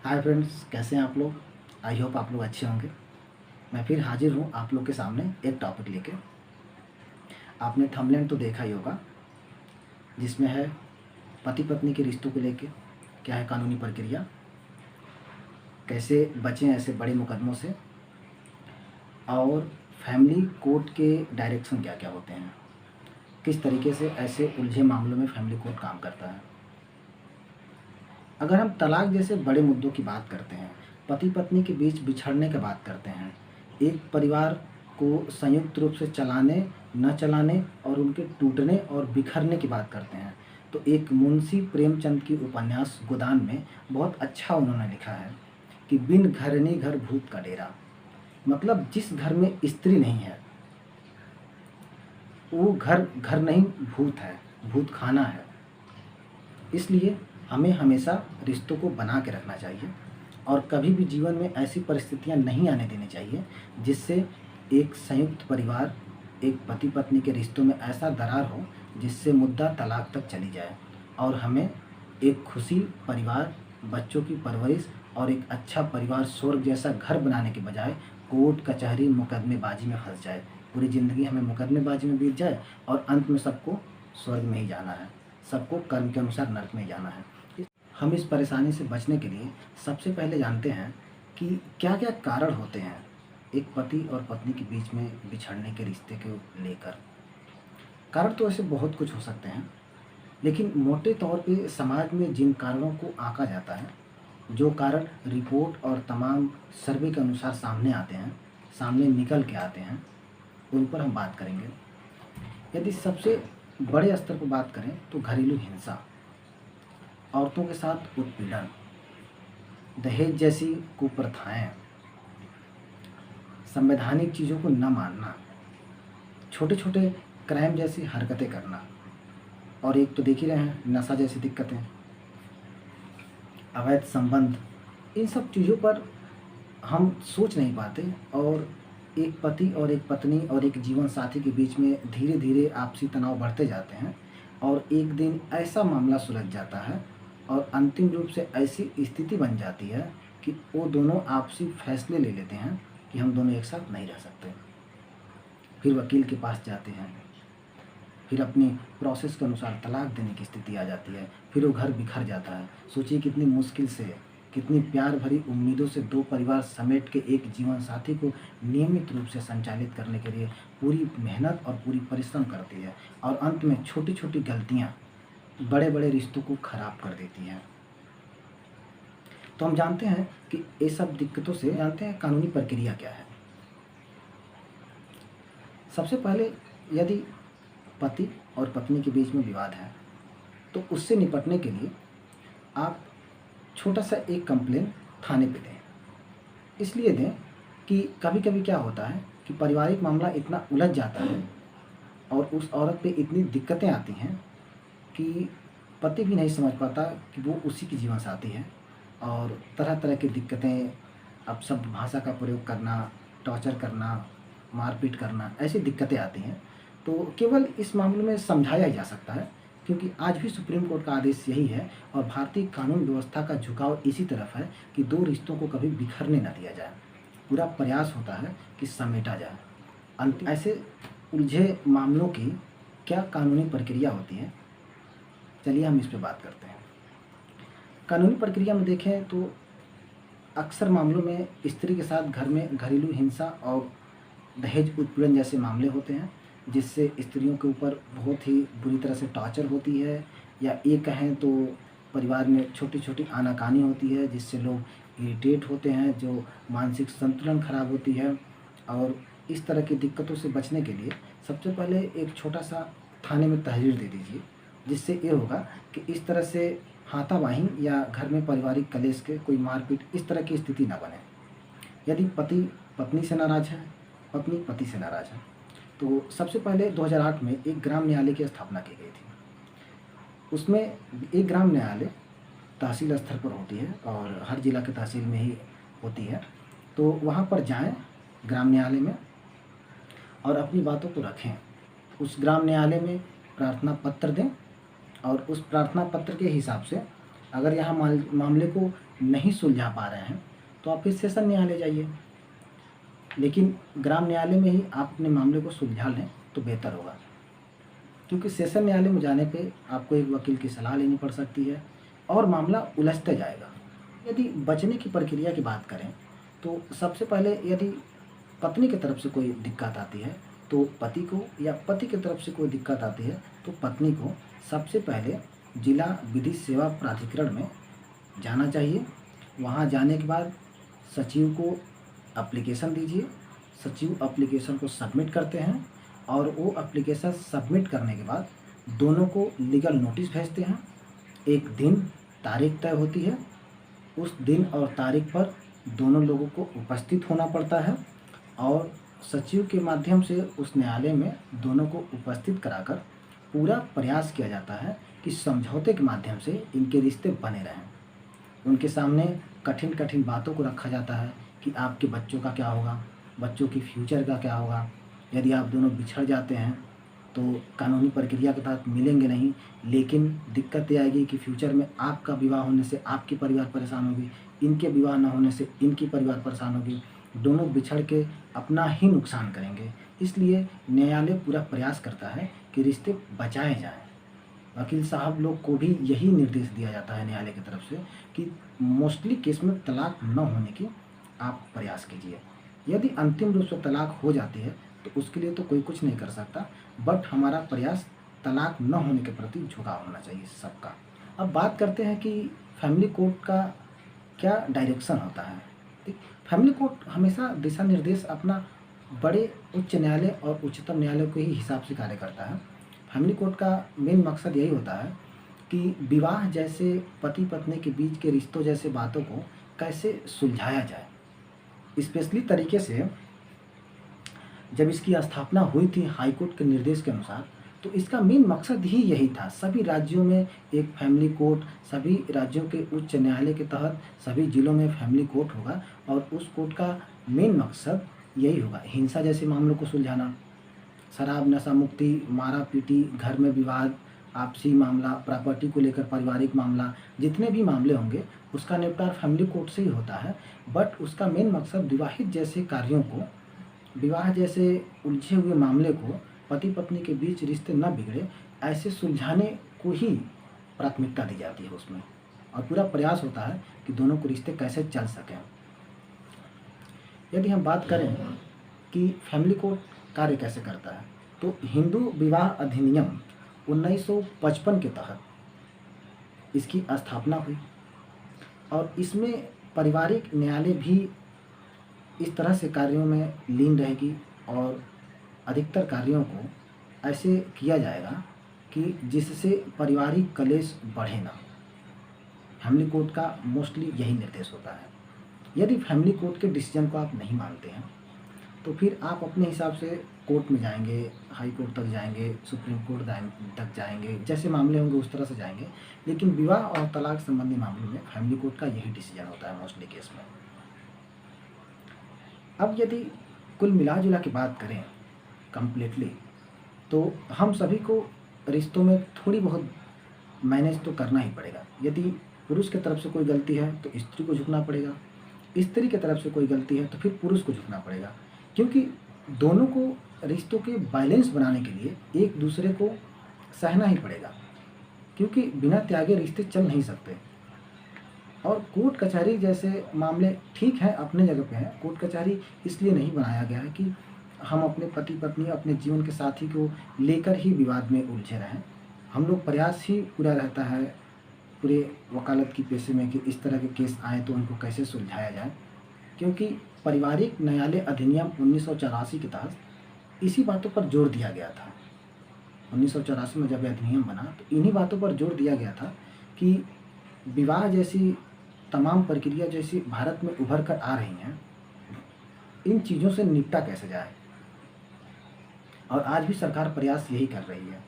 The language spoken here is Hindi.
हाय फ्रेंड्स, कैसे हैं आप लोग। आई होप आप लोग अच्छे होंगे। मैं फिर हाजिर हूँ आप लोग के सामने एक टॉपिक लेके। आपने थंबनेल तो देखा ही होगा, जिसमें है पति पत्नी के रिश्तों को लेके क्या है कानूनी प्रक्रिया, कैसे बचें ऐसे बड़े मुकदमों से, और फैमिली कोर्ट के डायरेक्शन क्या क्या होते हैं, किस तरीके से ऐसे उलझे मामलों में फैमिली कोर्ट काम करता है। अगर हम तलाक जैसे बड़े मुद्दों की बात करते हैं, पति पत्नी के बीच बिछड़ने की बात करते हैं, एक परिवार को संयुक्त रूप से चलाने न चलाने और उनके टूटने और बिखरने की बात करते हैं, तो एक मुंशी प्रेमचंद की उपन्यास गोदान में बहुत अच्छा उन्होंने लिखा है कि बिन घरनी घर भूत का डेरा। मतलब जिस घर में स्त्री नहीं है वो घर घर नहीं, भूत है, भूत खाना है। इसलिए हमें हमेशा रिश्तों को बना के रखना चाहिए और कभी भी जीवन में ऐसी परिस्थितियां नहीं आने देनी चाहिए जिससे एक संयुक्त परिवार, एक पति पत्नी के रिश्तों में ऐसा दरार हो जिससे मुद्दा तलाक तक चली जाए और हमें एक खुशी परिवार, बच्चों की परवरिश और एक अच्छा परिवार, स्वर्ग जैसा घर बनाने के बजाय कोर्ट कचहरी मुकदमेबाजी में फंस जाए। पूरी ज़िंदगी हमें मुकदमेबाजी में बीत जाए और अंत में सबको स्वर्ग में ही जाना है, सबको कर्म के अनुसार नरक में जाना है। हम इस परेशानी से बचने के लिए सबसे पहले जानते हैं कि क्या क्या कारण होते हैं एक पति और पत्नी के बीच में बिछड़ने के रिश्ते को लेकर। कारण तो ऐसे बहुत कुछ हो सकते हैं, लेकिन मोटे तौर पे समाज में जिन कारणों को आंका जाता है, जो कारण रिपोर्ट और तमाम सर्वे के अनुसार सामने आते हैं, सामने निकल के आते हैं, उन पर हम बात करेंगे। यदि सबसे बड़े स्तर पर बात करें तो घरेलू हिंसा, औरतों के साथ उत्पीड़न, दहेज जैसी कुप्रथाएं, संवैधानिक चीज़ों को न मानना, छोटे छोटे क्राइम जैसी हरकतें करना, और एक तो देख ही रहे हैं नशा जैसी दिक्कतें, अवैध संबंध। इन सब चीज़ों पर हम सोच नहीं पाते और एक पति और एक पत्नी और एक जीवन साथी के बीच में धीरे धीरे आपसी तनाव बढ़ते जाते हैं और एक दिन ऐसा मामला सुलझ जाता है और अंतिम रूप से ऐसी स्थिति बन जाती है कि वो दोनों आपसी फैसले ले लेते हैं कि हम दोनों एक साथ नहीं रह सकते। फिर वकील के पास जाते हैं, फिर अपनी प्रोसेस के अनुसार तलाक देने की स्थिति आ जाती है, फिर वो घर बिखर जाता है। सोचिए कितनी मुश्किल से, कितनी प्यार भरी उम्मीदों से दो परिवार समेट के एक जीवन साथी को नियमित रूप से संचालित करने के लिए पूरी मेहनत और पूरी परिश्रम करती है और अंत में छोटी छोटी गलतियाँ बड़े बड़े रिश्तों को खराब कर देती हैं। तो हम जानते हैं कि ये सब दिक्कतों से जानते हैं कानूनी प्रक्रिया क्या है। सबसे पहले यदि पति और पत्नी के बीच में विवाद है तो उससे निपटने के लिए आप छोटा सा एक कंप्लेन थाने पे दें। इसलिए दें कि कभी कभी क्या होता है कि पारिवारिक मामला इतना उलझ जाता है और उस औरत पे इतनी दिक्कतें आती हैं कि पति भी नहीं समझ पाता कि वो उसी की जीवन साथी है और तरह तरह की दिक्कतें, अब सब भाषा का प्रयोग करना, टॉर्चर करना, मारपीट करना, ऐसी दिक्कतें आती हैं। तो केवल इस मामले में समझाया जा सकता है, क्योंकि आज भी सुप्रीम कोर्ट का आदेश यही है और भारतीय कानून व्यवस्था का झुकाव इसी तरफ है कि दो रिश्तों को कभी बिखरने न दिया जाए। पूरा प्रयास होता है कि समेटा जाए। अंत ऐसे उलझे मामलों की क्या कानूनी प्रक्रिया होती है, चलिए हम इस पर बात करते हैं। कानूनी प्रक्रिया में देखें तो अक्सर मामलों में स्त्री के साथ घर में घरेलू हिंसा और दहेज उत्पीड़न जैसे मामले होते हैं, जिससे स्त्रियों के ऊपर बहुत ही बुरी तरह से टॉर्चर होती है, या ये कहें तो परिवार में छोटी छोटी आनाकानी होती है जिससे लोग इरिटेट होते हैं, जो मानसिक संतुलन खराब होती है। और इस तरह की दिक्कतों से बचने के लिए सबसे पहले एक छोटा सा थाने में तहरीर दे दीजिए, जिससे ये होगा कि इस तरह से हाथापाई या घर में पारिवारिक कलेश के कोई मारपीट इस तरह की स्थिति ना बने। यदि पति पत्नी से नाराज़ है, पत्नी पति से नाराज़ है, तो सबसे पहले 2008 में एक ग्राम न्यायालय की स्थापना की गई थी। उसमें एक ग्राम न्यायालय तहसील स्तर पर होती है और हर जिला के तहसील में ही होती है। तो वहाँ पर जाएं ग्राम न्यायालय में और अपनी बातों को रखें। उस ग्राम न्यायालय में प्रार्थना पत्र दें और उस प्रार्थना पत्र के हिसाब से अगर यहाँ मामले को नहीं सुलझा पा रहे हैं तो आप फिर सेशन न्यायालय जाइए, लेकिन ग्राम न्यायालय में ही आप अपने मामले को सुलझा लें तो बेहतर होगा, क्योंकि सेशन न्यायालय में जाने पे आपको एक वकील की सलाह लेनी पड़ सकती है और मामला उलझते जाएगा। यदि बचने की प्रक्रिया की बात करें तो सबसे पहले यदि पत्नी की तरफ से कोई दिक्कत आती है तो पति को, या पति की तरफ से कोई दिक्कत आती है तो पत्नी को सबसे पहले जिला विधि सेवा प्राधिकरण में जाना चाहिए। वहाँ जाने के बाद सचिव को एप्लीकेशन दीजिए, सचिव एप्लीकेशन को सबमिट करते हैं और वो एप्लीकेशन सबमिट करने के बाद दोनों को लीगल नोटिस भेजते हैं। एक दिन तारीख तय होती है, उस दिन और तारीख पर दोनों लोगों को उपस्थित होना पड़ता है और सचिव के माध्यम से उस न्यायालय में दोनों को उपस्थित कराकर पूरा प्रयास किया जाता है कि समझौते के माध्यम से इनके रिश्ते बने रहें। उनके सामने कठिन कठिन बातों को रखा जाता है कि आपके बच्चों का क्या होगा, बच्चों की फ्यूचर का क्या होगा। यदि आप दोनों बिछड़ जाते हैं तो कानूनी प्रक्रिया के तहत मिलेंगे नहीं, लेकिन दिक्कत ये आएगी कि फ्यूचर में आपका विवाह होने से आपकी परिवार परेशान होगी, इनके विवाह न होने से इनकी परिवार परेशान होगी, दोनों बिछड़ के अपना ही नुकसान करेंगे। इसलिए न्यायालय पूरा प्रयास करता है कि रिश्ते बचाए जाएं। वकील साहब लोग को भी यही निर्देश दिया जाता है न्यायालय की तरफ से कि मोस्टली केस में तलाक न होने की आप प्रयास कीजिए। यदि अंतिम रूप से तलाक हो जाती है तो उसके लिए तो कोई कुछ नहीं कर सकता, बट हमारा प्रयास तलाक न होने के प्रति झुकाव होना चाहिए सबका। अब बात करते हैं कि फैमिली कोर्ट का क्या डायरेक्शन होता है। ठीक, फैमिली कोर्ट हमेशा दिशा निर्देश अपना बड़े उच्च न्यायालय और उच्चतम न्यायालय के ही हिसाब से कार्य करता है। फैमिली कोर्ट का मेन मकसद यही होता है कि विवाह जैसे पति पत्नी के बीच के रिश्तों जैसे बातों को कैसे सुलझाया जाए। स्पेशली तरीके से जब इसकी स्थापना हुई थी हाई कोर्ट के निर्देश के अनुसार, तो इसका मेन मकसद ही यही था। सभी राज्यों में एक फैमिली कोर्ट, सभी राज्यों के उच्च न्यायालय के तहत सभी जिलों में फैमिली कोर्ट होगा और उस कोर्ट का मेन मकसद यही होगा, हिंसा जैसे मामलों को सुलझाना, शराब नशा मुक्ति, मारा पीटी, घर में विवाद, आपसी मामला, प्रॉपर्टी को लेकर पारिवारिक मामला, जितने भी मामले होंगे उसका निपटारा फैमिली कोर्ट से ही होता है। बट उसका मेन मकसद विवाहित जैसे कार्यों को, विवाह जैसे उलझे हुए मामले को, पति पत्नी के बीच रिश्ते न बिगड़े ऐसे सुलझाने को ही प्राथमिकता दी जाती है उसमें, और पूरा प्रयास होता है कि दोनों को रिश्ते कैसे चल सकें। यदि हम बात करें कि फैमिली कोर्ट कार्य कैसे करता है, तो हिंदू विवाह अधिनियम 1955 के तहत इसकी स्थापना हुई और इसमें पारिवारिक न्यायालय भी इस तरह से कार्यों में लीन रहेगी और अधिकतर कार्यों को ऐसे किया जाएगा कि जिससे पारिवारिक कलेश बढ़े ना। फैमिली कोर्ट का मोस्टली यही निर्देश होता है। यदि फैमिली कोर्ट के डिसीजन को आप नहीं मानते हैं तो फिर आप अपने हिसाब से कोर्ट में जाएंगे, हाई कोर्ट तक जाएंगे, सुप्रीम कोर्ट तक जाएंगे, जैसे मामले होंगे उस तरह से जाएंगे। लेकिन विवाह और तलाक संबंधी मामलों में फैमिली कोर्ट का यही डिसीजन होता है मोस्टली केस में। अब यदि कुल मिला जुला के बात करें कम्प्लीटली, तो हम सभी को रिश्तों में थोड़ी बहुत मैनेज तो करना ही पड़ेगा। यदि पुरुष की तरफ से कोई गलती है तो स्त्री को झुकना पड़ेगा, स्त्री की तरफ से कोई गलती है तो फिर पुरुष को झुकना पड़ेगा, क्योंकि दोनों को रिश्तों के बैलेंस बनाने के लिए एक दूसरे को सहना ही पड़ेगा, क्योंकि बिना त्यागे रिश्ते चल नहीं सकते। और कोर्ट कचहरी जैसे मामले ठीक है, अपने जगह पे है। कोर्ट कचहरी इसलिए नहीं बनाया गया है कि हम अपने पति पत्नी, अपने जीवन के साथी को लेकर ही विवाद में उलझे रहें। हम लोग प्रयास ही पूरा रहता है पूरे वकालत की पेशे में कि इस तरह के केस आए तो उनको कैसे सुलझाया जाए, क्योंकि पारिवारिक न्यायालय अधिनियम 1984 के तहत इसी बातों पर जोर दिया गया था। 1984 में जब यह अधिनियम बना तो इन्हीं बातों पर जोर दिया गया था कि विवाह जैसी तमाम प्रक्रिया जैसी भारत में उभर कर आ रही हैं, इन चीज़ों से निपटा कैसे जाए। और आज भी सरकार प्रयास यही कर रही है।